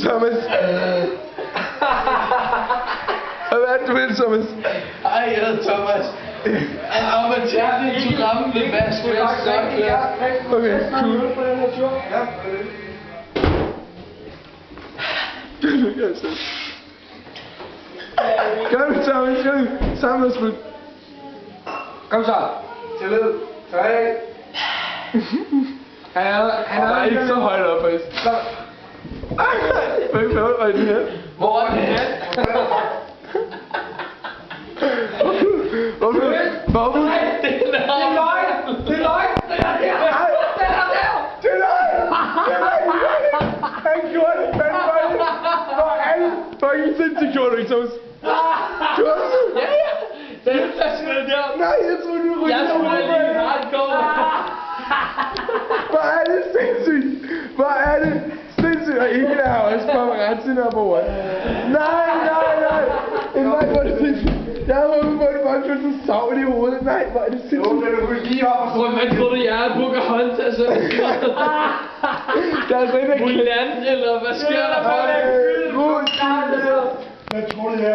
Thomas. Hvad er det, du vil, Thomas? Hej, jeg hedder Thomas. Og man tager det til rammen med vask. Okay, cool. Ja, Kom nu, Thomas, kom nu. Samle os, smut. Kom så. tillid. 3. Han er ikke så højt op, faktisk. Hvor er det her? Hvor er det her? Hvorfor? Nej, det er løgn. Det er løgn. Det er der. Det er der. Det er løgn! Han gjorde det fandme! Hvor er det? Fucking sindssygt gjorde du ikke, Thomas. Gjorde du det? Ja, ja. Det er der. Nej, jeg troede, du rykkede. Jeg tror, det er lige hardcore. Hvor er det sindssygt! Hvor er det sindssygt! Og ingen af har også kommet ret til her bordet. Nej! Nej, hvor er det sindssygt! Jeg havde håbet på, at det bare følte sig savt i hovedet. Nej, hvor er det sindssygt! Jo, men du kunne lige op og få. Hvad tror du, jeg er Pocahontas? Der er sådan en Mulan, eller hvad sker der for det? Hvad tror du, det er?